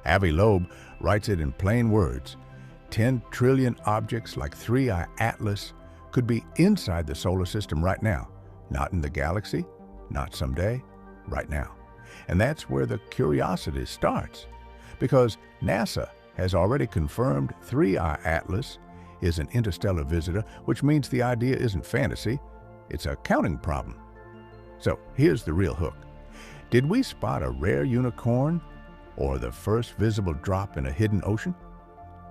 Avi Loeb writes it in plain words. 10 trillion objects like 3I Atlas could be inside the solar system right now. Not in the galaxy, not someday, right now. And that's where the curiosity starts. Because NASA has already confirmed 3I Atlas is an interstellar visitor, which means the idea isn't fantasy, it's a counting problem. So here's the real hook. Did we spot a rare unicorn or the first visible drop in a hidden ocean?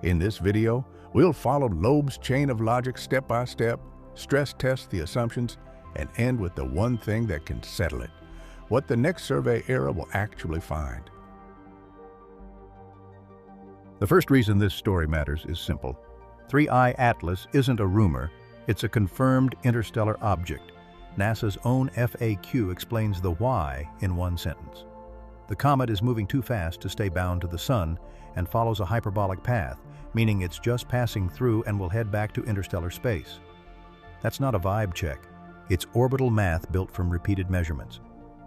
In this video, we'll follow Loeb's chain of logic step by step, stress test the assumptions, and end with the one thing that can settle it, what the next survey era will actually find. The first reason this story matters is simple. 3I Atlas isn't a rumor, it's a confirmed interstellar object. NASA's own FAQ explains the why in one sentence. The comet is moving too fast to stay bound to the sun and follows a hyperbolic path, meaning it's just passing through and will head back to interstellar space. That's not a vibe check. It's orbital math built from repeated measurements.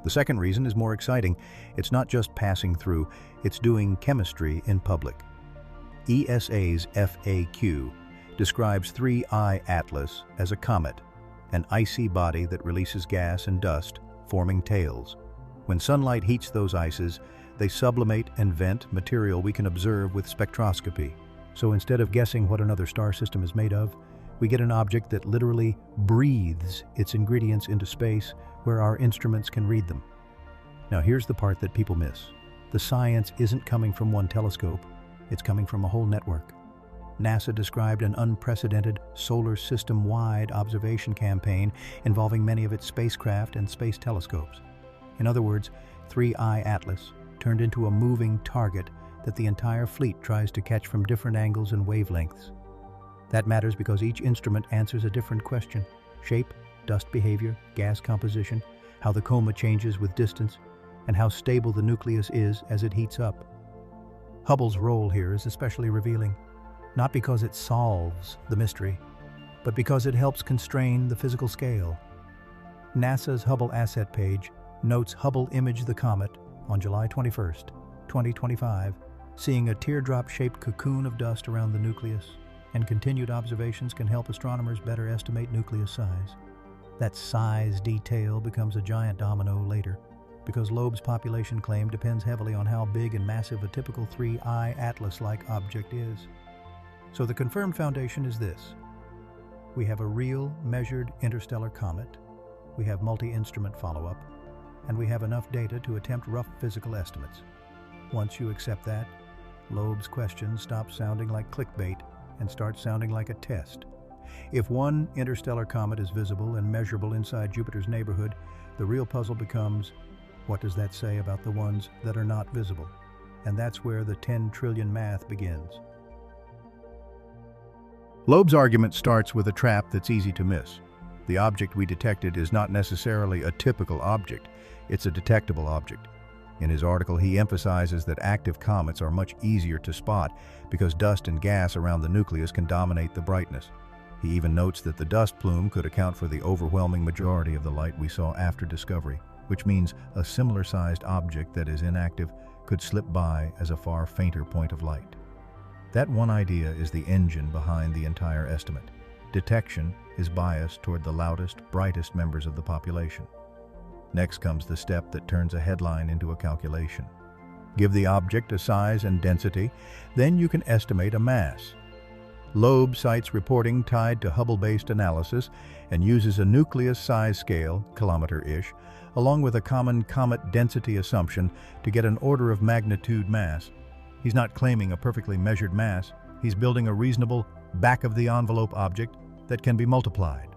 The second reason is more exciting. It's not just passing through, it's doing chemistry in public. ESA's FAQ describes 3I Atlas as a comet, an icy body that releases gas and dust, forming tails. When sunlight heats those ices, they sublimate and vent material we can observe with spectroscopy. So instead of guessing what another star system is made of, we get an object that literally breathes its ingredients into space where our instruments can read them. Now here's the part that people miss. The science isn't coming from one telescope, it's coming from a whole network. NASA described an unprecedented solar system-wide observation campaign involving many of its spacecraft and space telescopes. In other words, 3I Atlas turned into a moving target that the entire fleet tries to catch from different angles and wavelengths. That matters because each instrument answers a different question: shape, dust behavior, gas composition, how the coma changes with distance, and how stable the nucleus is as it heats up. Hubble's role here is especially revealing, not because it solves the mystery, but because it helps constrain the physical scale. NASA's Hubble asset page notes Hubble imaged the comet on July 21st, 2025, seeing a teardrop-shaped cocoon of dust around the nucleus, and continued observations can help astronomers better estimate nucleus size. That size detail becomes a giant domino later, because Loeb's population claim depends heavily on how big and massive a typical 3I Atlas-like object is. So the confirmed foundation is this. We have a real, measured interstellar comet, we have multi-instrument follow-up, and we have enough data to attempt rough physical estimates. Once you accept that, Loeb's question stops sounding like clickbait and starts sounding like a test. If one interstellar comet is visible and measurable inside Jupiter's neighborhood, the real puzzle becomes, what does that say about the ones that are not visible? And that's where the 10 trillion math begins. Loeb's argument starts with a trap that's easy to miss. The object we detected is not necessarily a typical object, it's a detectable object. In his article, he emphasizes that active comets are much easier to spot because dust and gas around the nucleus can dominate the brightness. He even notes that the dust plume could account for the overwhelming majority of the light we saw after discovery, which means a similar-sized object that is inactive could slip by as a far fainter point of light. That one idea is the engine behind the entire estimate. Detection is biased toward the loudest, brightest members of the population. Next comes the step that turns a headline into a calculation. Give the object a size and density, then you can estimate a mass. Loeb cites reporting tied to Hubble-based analysis and uses a nucleus size scale, kilometer-ish, along with a common comet density assumption to get an order of magnitude mass. He's not claiming a perfectly measured mass, he's building a reasonable, back-of-the-envelope object that can be multiplied.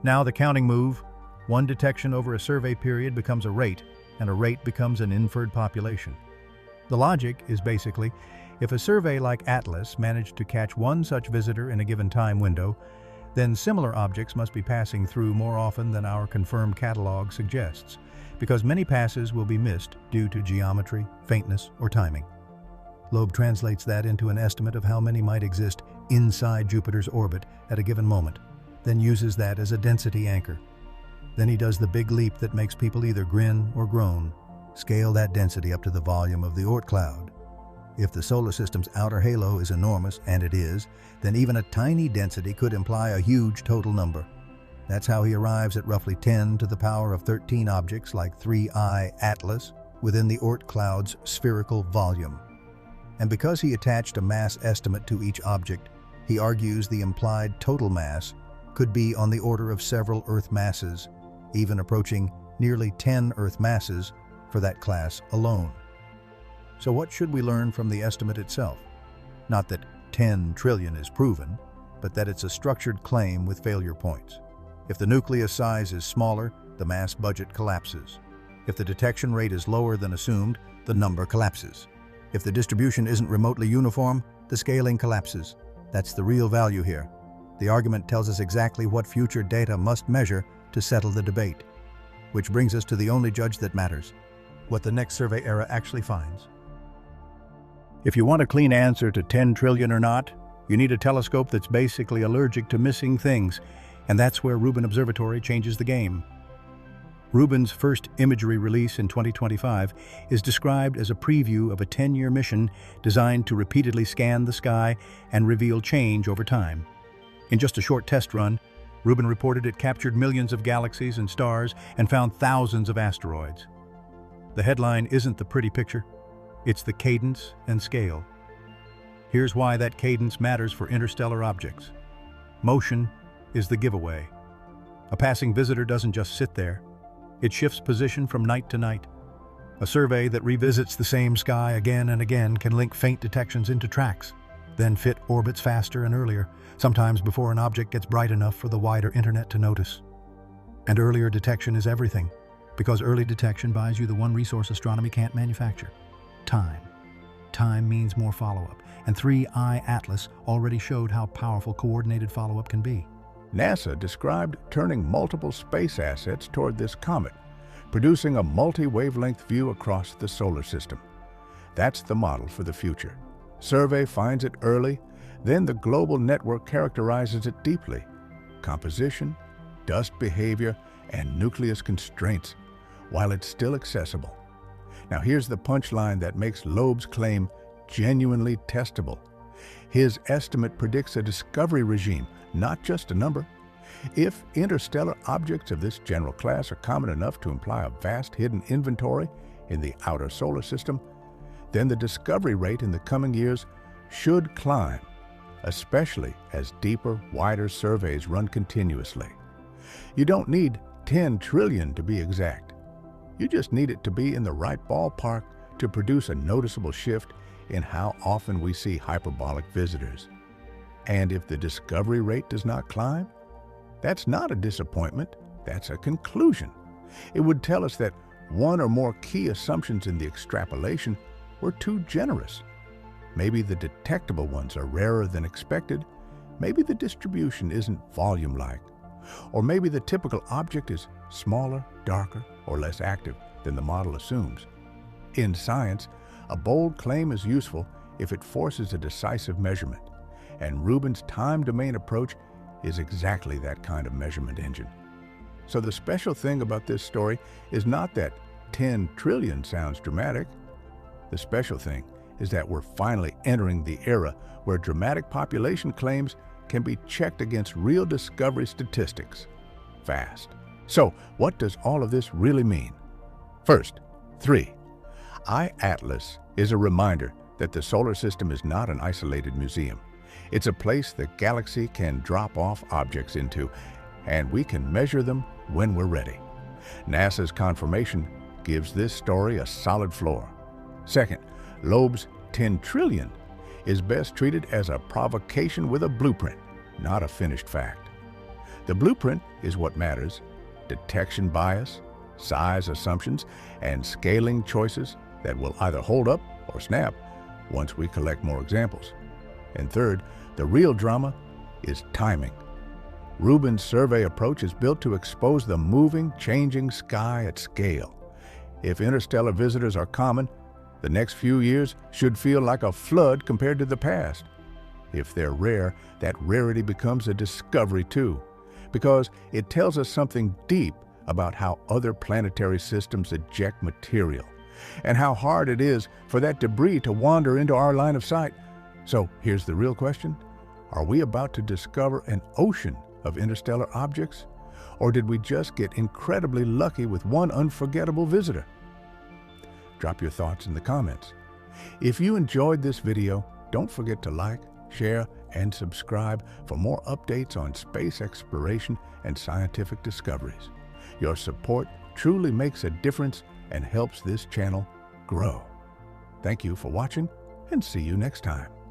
Now the counting move. One detection over a survey period becomes a rate, and a rate becomes an inferred population. The logic is basically, if a survey like Atlas managed to catch one such visitor in a given time window, then similar objects must be passing through more often than our confirmed catalog suggests, because many passes will be missed due to geometry, faintness, or timing. Loeb translates that into an estimate of how many might exist inside Jupiter's orbit at a given moment, then uses that as a density anchor. Then he does the big leap that makes people either grin or groan, scale that density up to the volume of the Oort Cloud. If the solar system's outer halo is enormous, and it is, then even a tiny density could imply a huge total number. That's how he arrives at roughly 10 to the power of 13 objects like 3I Atlas within the Oort Cloud's spherical volume. And because he attached a mass estimate to each object, he argues the implied total mass could be on the order of several Earth masses, even approaching nearly 10 Earth masses for that class alone. So what should we learn from the estimate itself? Not that 10 trillion is proven, but that it's a structured claim with failure points. If the nucleus size is smaller, the mass budget collapses. If the detection rate is lower than assumed, the number collapses. If the distribution isn't remotely uniform, the scaling collapses. That's the real value here. The argument tells us exactly what future data must measure to settle the debate. Which brings us to the only judge that matters: what the next survey era actually finds. If you want a clean answer to 10 trillion or not, you need a telescope that's basically allergic to missing things, and that's where Rubin Observatory changes the game. Rubin's first imagery release in 2025 is described as a preview of a 10-year mission designed to repeatedly scan the sky and reveal change over time. In just a short test run, Rubin reported it captured millions of galaxies and stars and found thousands of asteroids. The headline isn't the pretty picture, it's the cadence and scale. Here's why that cadence matters for interstellar objects. Motion is the giveaway. A passing visitor doesn't just sit there. It shifts position from night to night. A survey that revisits the same sky again and again can link faint detections into tracks, then fit orbits faster and earlier, sometimes before an object gets bright enough for the wider internet to notice. And earlier detection is everything, because early detection buys you the one resource astronomy can't manufacture: time. Time means more follow-up, and 3I Atlas already showed how powerful coordinated follow-up can be. NASA described turning multiple space assets toward this comet, producing a multi-wavelength view across the solar system. That's the model for the future. Survey finds it early, then the global network characterizes it deeply. Composition, dust behavior, and nucleus constraints, while it's still accessible. Now here's the punchline that makes Loeb's claim genuinely testable. His estimate predicts a discovery regime, not just a number. If interstellar objects of this general class are common enough to imply a vast hidden inventory in the outer solar system, then the discovery rate in the coming years should climb, especially as deeper, wider surveys run continuously. You don't need 10 trillion to be exact. You just need it to be in the right ballpark to produce a noticeable shift in how often we see hyperbolic visitors. And if the discovery rate does not climb, that's not a disappointment, that's a conclusion. It would tell us that one or more key assumptions in the extrapolation were too generous. Maybe the detectable ones are rarer than expected, maybe the distribution isn't volume-like, or maybe the typical object is smaller, darker, or less active than the model assumes. In science, a bold claim is useful if it forces a decisive measurement, and Rubin's time domain approach is exactly that kind of measurement engine. So the special thing about this story is not that 10 trillion sounds dramatic. The special thing is that we're finally entering the era where dramatic population claims can be checked against real discovery statistics fast. So what does all of this really mean? First, 3I Atlas is a reminder that the solar system is not an isolated museum. It's a place the galaxy can drop off objects into, and we can measure them when we're ready. NASA's confirmation gives this story a solid floor. Second, Loeb's 10 trillion is best treated as a provocation with a blueprint, not a finished fact. The blueprint is what matters: detection bias, size assumptions, and scaling choices that will either hold up or snap once we collect more examples. And third, the real drama is timing. Rubin's survey approach is built to expose the moving, changing sky at scale. If interstellar visitors are common, the next few years should feel like a flood compared to the past. If they're rare, that rarity becomes a discovery too, because it tells us something deep about how other planetary systems eject material, and how hard it is for that debris to wander into our line of sight. So here's the real question. Are we about to discover an ocean of interstellar objects? Or did we just get incredibly lucky with one unforgettable visitor? Drop your thoughts in the comments. If you enjoyed this video, don't forget to like, share, and subscribe for more updates on space exploration and scientific discoveries. Your support truly makes a difference and helps this channel grow. Thank you for watching, and see you next time.